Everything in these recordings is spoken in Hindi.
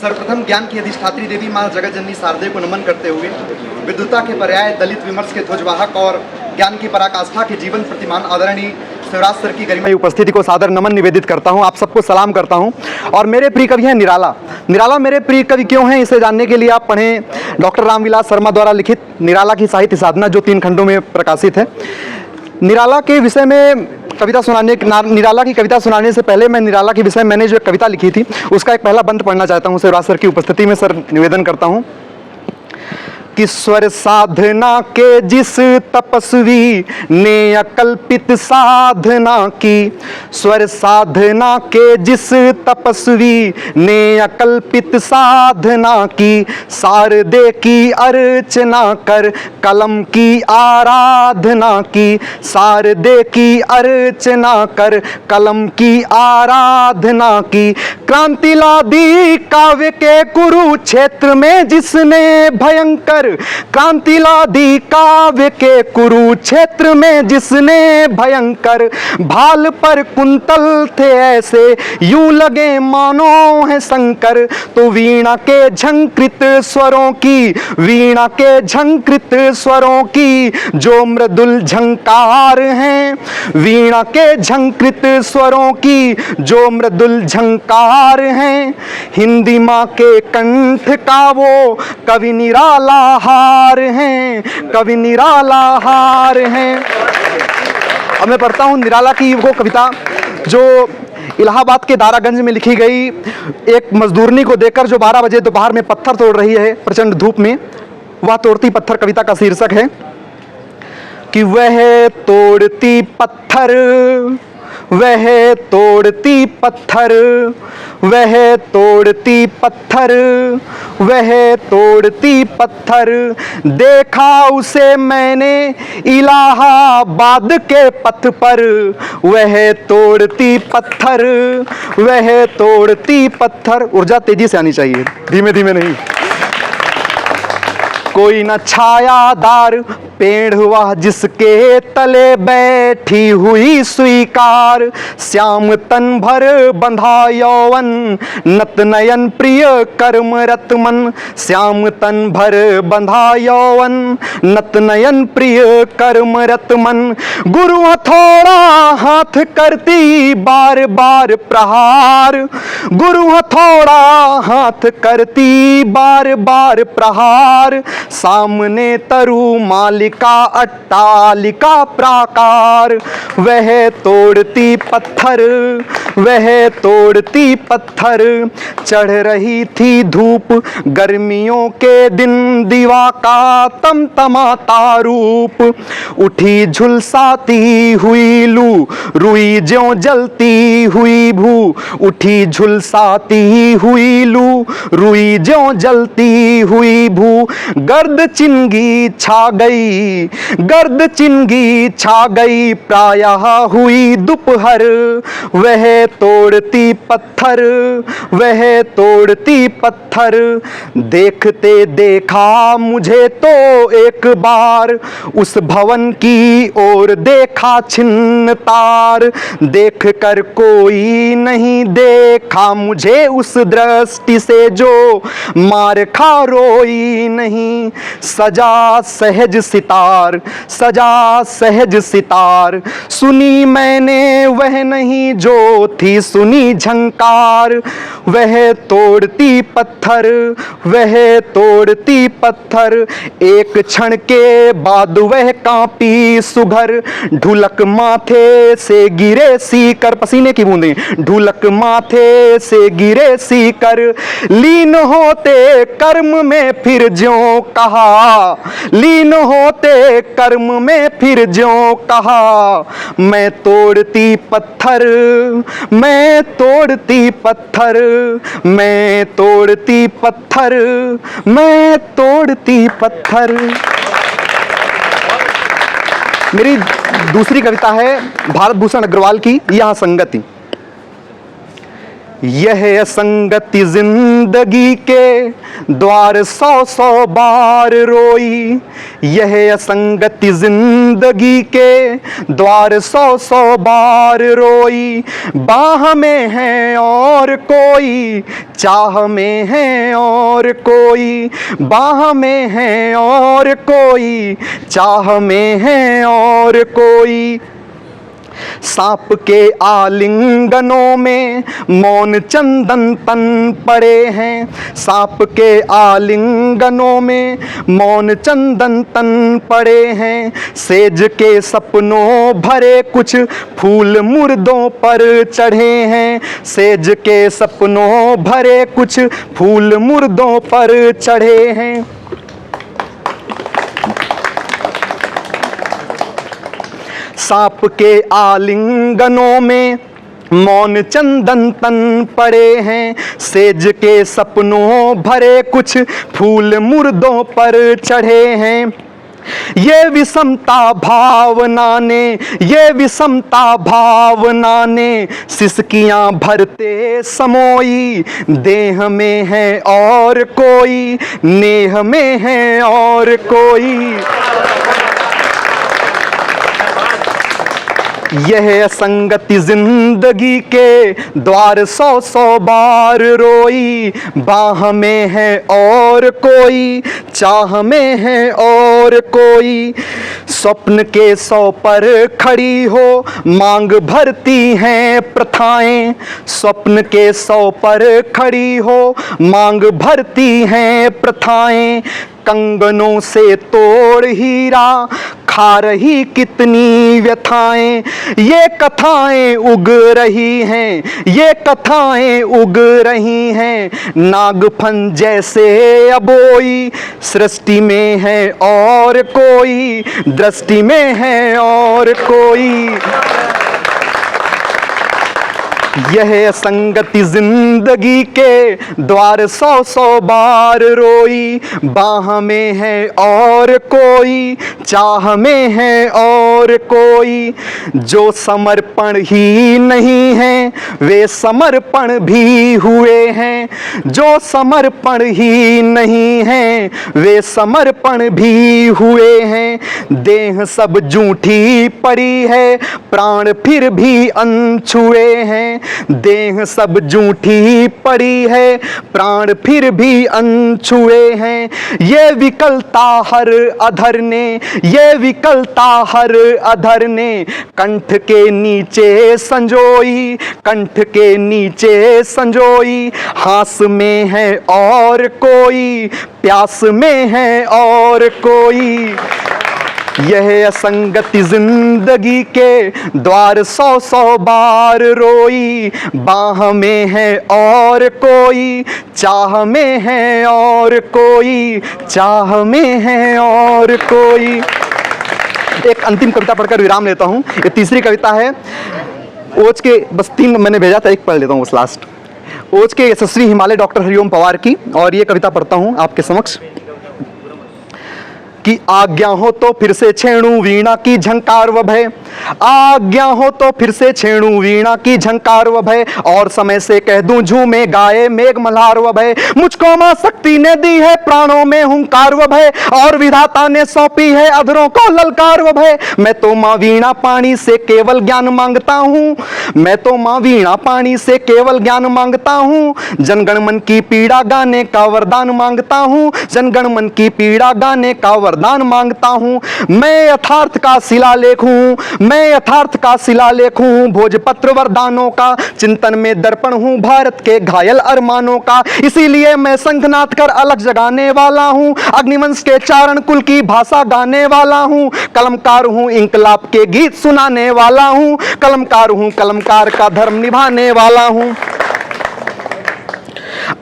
सर्वप्रथम ज्ञान की अधिष्ठात्री देवी माँ जगत जननी शारदे को नमन करते हुए विद्वता के पर्याय, दलित विमर्श के ध्वजवाहक और ज्ञान की पराकाष्ठा के जीवन प्रतिमान आदरणीय शिवराज सर की गरिमा उपस्थिति को सादर नमन निवेदित करता हूं। आप सबको सलाम करता हूं। और मेरे प्रिय कवि हैं निराला। निराला मेरे प्रिय कवि क्यों हैं, इसे जानने के लिए आप पढ़ें डॉक्टर रामविलास शर्मा द्वारा लिखित निराला की साहित्य साधना, जो 3 खंडों में प्रकाशित है। निराला के विषय में निराला की कविता सुनाने से पहले मैं निराला के विषय में मैंने जो कविता लिखी थी उसका एक पहला बंद पढ़ना चाहता हूँ शिवराज सर की उपस्थिति में। सर, निवेदन करता हूँ कि स्वर साधना के जिस तपस्वी ने अकल्पित साधना की, स्वर साधना के जिस तपस्वी ने अकल्पित साधना की, शारदे की अर्चना कर कलम की आराधना की, शारदे की अर्चना कर कलम की आराधना की, क्रांति ला दी काव्य के कुरुक्षेत्र में जिसने भयंकर क्रांति ला दी काव्य के कुरुक्षेत्र में जिसने भयंकर, भाल पर कुंतल थे ऐसे यूं लगे मानो है शंकर, तो वीणा के झंकृत स्वरों की, वीणा के झंकृत स्वरों की जो मृदुल झंकार हैं, वीणा के झंकृत स्वरों की जो मृदुल झंकार हैं, हिंदी माँ के कंठ का वो कवि निराला हार हैं, कवि निराला हार हैं। अब मैं पढ़ता हूँ निराला की वो कविता जो इलाहाबाद के दारागंज में लिखी गई। एक मजदूरनी को देखकर जो 12 बजे दोपहर में पत्थर तोड़ रही है प्रचंड धूप में, वह तोड़ती पत्थर कविता का शीर्षक है कि वह तोड़ती पत्थर, वह तोड़ती पत्थर, वह तोड़ती पत्थर, वह तोड़ती पत्थर, देखा उसे मैंने इलाहाबाद के पथ पर, वह तोड़ती पत्थर, वह तोड़ती पत्थर। ऊर्जा तेजी से आनी चाहिए, धीमे धीमे नहीं। कोई न छायादार पेड़ हुआ जिसके तले बैठी हुई स्वीकार, श्याम तन भर बंधा यौवन नत नयन प्रिय कर्मरत मन, श्याम तन भर बंधा यौवन नत नयन प्रिय कर्मरत मन, गुरु हथौड़ा हाथ करती बार बार प्रहार, गुरु हथौड़ा हाथ करती बार बार प्रहार, सामने तरु मालिका अट्टालिका प्राकार, वह तोड़ती पत्थर, वह तोड़ती पत्थर, चढ़ रही थी धूप गर्मियों के दिन दीवा का तमतमाता रूप, उठी झुलसाती हुई लू रुई ज्यों जलती हुई भू, उठी झुलसाती हुई लू रुई ज्यों जलती हुई भू, गर्द चिंगी छा गई, गर्द चिंगी छा गई प्रायः हुई दोपहर, वह तोड़ती पत्थर, वह तोड़ती पत्थर, देखते देखा मुझे तो एक बार उस भवन की ओर देखा छिन्न तार, देख कर कोई नहीं देखा मुझे उस दृष्टि से जो मार खा रोई नहीं, सजा सहज सितार, सजा सहज सितार, सुनी मैंने वह नहीं जो थी सुनी झंकार, वह तोड़ती पत्थर, वह तोड़ती पत्थर, एक क्षण के बाद वह कांपी सुघर, ढुलक माथे से गिरे सीकर, पसीने की बूंदें, ढुलक माथे से गिरे सीकर, लीन होते कर्म में फिर ज्यों कहा, लीन होते कर्म में फिर ज्यों कहा, मैं तोड़ती पत्थर, मैं तोड़ती पत्थर, मैं तोड़ती पत्थर, मैं तोड़ती पत्थर। मेरी दूसरी कविता है भारत भूषण अग्रवाल की, यह संगति। यह असंगति जिंदगी के द्वार 100-100 बार रोई। यह असंगति जिंदगी के द्वार 100-100 बार रोई। बाह में है और कोई, चाह में है और कोई। बाह में है और कोई, चाह में है और कोई। सांप के आलिंगनों में मौन चंदन तन पड़े हैं। सांप के आलिंगनों में मौन चंदन तन पड़े हैं। सेज के सपनों भरे कुछ फूल मुर्दों पर चढ़े हैं। सेज के सपनों भरे कुछ फूल मुर्दों पर चढ़े हैं। सांप के आलिंगनों में मौन चंदन तन पड़े हैं। सेज के सपनों भरे कुछ फूल मुर्दों पर चढ़े हैं। ये विषमता भावना ने, ये विषमता भावना ने सिसकियां भरते समोई। देह में है और कोई, नेह में है और कोई। यह असंगति जिंदगी के द्वार 100-100 बार रोई। बाह में है और कोई, चाह में है और कोई। स्वप्न के 100 पर खड़ी हो मांग भरती हैं प्रथाएं। स्वप्न के 100 पर खड़ी हो मांग भरती हैं प्रथाएं। कंगनों से तोड़ हीरा खा रही कितनी व्यथाएं। ये कथाएं उग रही हैं, ये कथाएं उग रही हैं। नागफन जैसे अबोई, सृष्टि में है और कोई, दृष्टि में है और कोई। यह असंगति जिंदगी के द्वार 100-100 बार रोई। बाह में है और कोई, चाह में है और कोई। जो समर्पण ही नहीं है वे समर्पण भी हुए हैं। जो समर्पण ही नहीं है वे समर्पण भी हुए हैं। देह सब जूठी पड़ी है, प्राण फिर भी अनछुए हैं। देह सब जूठी पड़ी है, प्राण फिर भी अनछुए हैं। ये विकलता हर अधर ने, ये विकलता हर अधर ने कंठ के नीचे संजोई। कंठ के नीचे संजोई। हास में है और कोई, प्यास में है और कोई। यह असंगति जिंदगी के द्वार 100-100 बार रोई। बाह में है और कोई, चाह में है और कोई। चाह में है और कोई। एक अंतिम कविता पढ़कर विराम लेता हूं। ये तीसरी कविता है ओज के, बस 3 मैंने भेजा था, एक पढ़ लेता हूं बस लास्ट। ओज के यशस्वी हिमालय डॉक्टर हरिओम पवार की, और ये कविता पढ़ता हूं आपके समक्ष। कि आज्ञा हो तो फिर से छेड़ू वीणा की झंकार व भय। आज्ञा हो तो फिर से छेड़ू वीणा की झंकार व भय। और समय से कह दूं झूमे गाए मेघ मल्हार व भय। मुझको मां शक्ति ने दी है प्राणों में हुंकार व भय। और विधाता ने सौंपी है अधरों को ललकार व भय। मैं तो मां वीणा पाणी से केवल ज्ञान मांगता हूं। मैं तो मां वीणा पाणी से केवल ज्ञान मांगता हूं। जनगण मन की पीड़ा गाने का वरदान मांगता हूं। जनगण मन की पीड़ा गाने का वरदान मांगता हूं। मैं यथार्थ का शिलालेख हूं। मैं यथार्थ का शिलालेख हूं। भोजपत्र वरदानों का चिंतन में दर्पण हूं। भारत के घायल अरमानों का इसीलिए मैं शंखनाद कर अलग जगाने वाला हूं। अग्निवंश के चारण कुल की भाषा गाने वाला हूं। कलमकार हूं, इंकलाब के गीत सुनाने वाला हूं। कलमकार हूं, कलमकार का धर्म निभाने वाला हूं।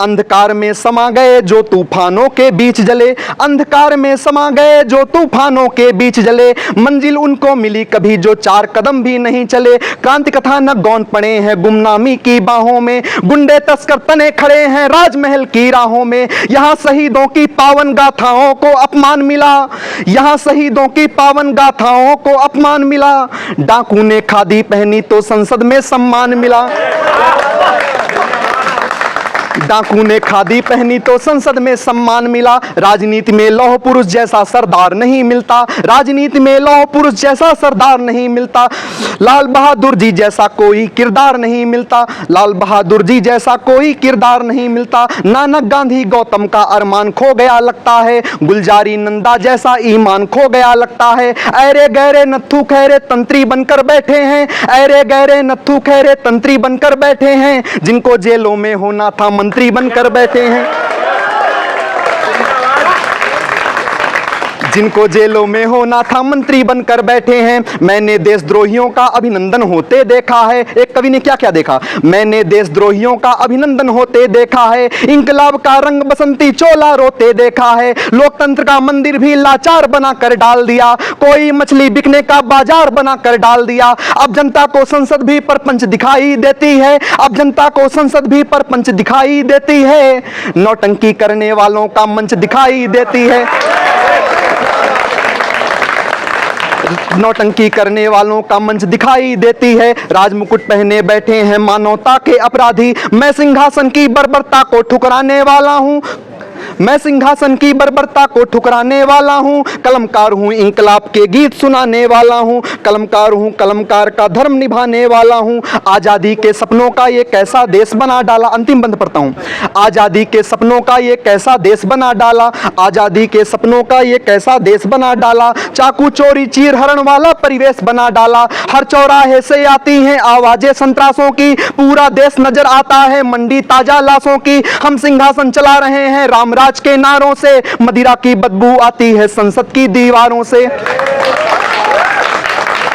अंधकार में समा गए जो तूफानों के बीच जले। अंधकार में समा गए जो तूफानों के बीच जले। मंजिल उनको मिली कभी जो 4 कदम भी नहीं चले। क्रांति कथानक गौन पड़े हैं गुमनामी की बाहों में। गुंडे तस्कर तने खड़े हैं राजमहल की राहों में। यहाँ शहीदों की पावन गाथाओं को अपमान मिला। यहाँ शहीदों की पावन गाथाओं को अपमान मिला। डाकू ने खादी पहनी तो संसद में सम्मान मिला। डाकू ने खादी पहनी तो संसद में सम्मान मिला, राजनीति में लौह पुरुष जैसा सरदार नहीं मिलता, राजनीति में लौह पुरुष जैसा सरदार नहीं मिलता, लाल बहादुर जी जैसा कोई किरदार नहीं मिलता, लाल बहादुर जी जैसा कोई किरदार नहीं मिलता, नानक गांधी गौतम का अरमान खो गया लगता है, गुलजारी नंदा जैसा ईमान खो गया लगता है, अरे गहरे नत्थू खैरे तंत्री बनकर बैठे हैं, अरे गहरे नत्थू खैरे तंत्री बनकर बैठे हैं, जिनको जेलों में होना था मंत्री बनकर बैठे हैं, जिनको जेलों में होना था मंत्री बनकर बैठे हैं। मैंने देशद्रोहियों का अभिनंदन होते देखा है, एक कवि ने क्या क्या देखा, मैंने देशद्रोहियों का अभिनंदन होते देखा है, इंकलाब का रंग बसंती चोला रोते देखा है, लोकतंत्र का मंदिर भी लाचार बनाकर डाल दिया, कोई मछली बिकने का बाजार बनाकर डाल दिया। अब जनता को संसद भी परपंच दिखाई देती है, अब जनता को संसद भी परपंच दिखाई देती है, नौटंकी करने वालों का मंच दिखाई देती है, नौटंकी करने वालों का मंच दिखाई देती है। राजमुकुट पहने बैठे हैं मानवता के अपराधी, मैं सिंहासन की बर्बरता को ठुकराने वाला हूं, मैं सिंहासन की बर्बरता को ठुकराने वाला हूं, कलमकार हूं इंकलाब के गीत सुनाने वाला हूं, कलमकार हूं कलमकार का धर्म निभाने वाला हूं, आजादी के सपनों का ये कैसा देश बना डाला, अंतिम बंद पढ़ता हूं, आजादी के सपनों का ये कैसा देश बना डाला, आजादी के सपनों का ये कैसा देश बना डाला, चाकू चोरी चीर हरण वाला परिवेश बना डाला, हर चौराहे से आती हैं आवाजें संतरासों की, पूरा देश नजर आता है मंडी ताजा लाशों की, हम सिंहासन चला रहे हैं रामराज के नारों से, मदिरा की बदबू आती है संसद की दीवारों से,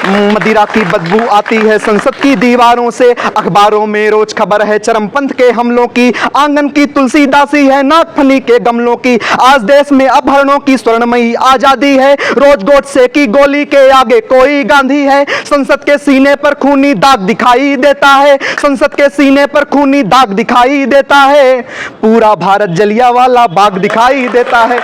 मदिरा की बदबू आती है संसद की दीवारों से, अखबारों में रोज खबर है चरमपंथ के हमलों की, आंगन की तुलसी दासी है नागफनी के गमलों की, आज देश में अपहरणों की स्वर्णमयी आजादी है, रोज गोडसे की गोली के आगे कोई गांधी है, संसद के सीने पर खूनी दाग दिखाई देता है, संसद के सीने पर खूनी दाग दिखाई देता है, पूरा भारत जलियांवाला बाग दिखाई देता है,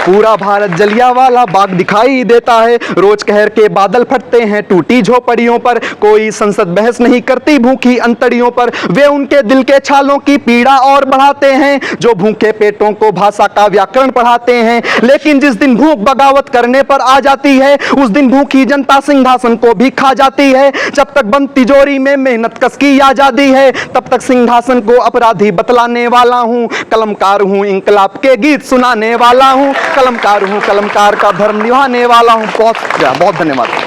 पूरा भारत जलियांवाला बाग दिखाई देता है, रोज कहर के बादल फटते हैं टूटी झोपड़ियों पर, कोई संसद बहस नहीं करती भूखी अंतड़ियों पर, वे उनके दिल के छालों की पीड़ा और बढ़ाते हैं, जो भूखे पेटों को भाषा का व्याकरण पढ़ाते हैं, लेकिन जिस दिन भूख बगावत करने पर आ जाती है, उस दिन भूखी जनता सिंहासन को भी खा जाती है, जब तक बंद तिजोरी में मेहनत कस की आजादी है, तब तक सिंहासन को अपराधी बतलाने वाला हूं, कलमकार हूं इंकलाब के गीत सुनाने वाला हूं, कलमकार हूं कलमकार का धर्म निभाने वाला हूं। बहुत बहुत धन्यवाद।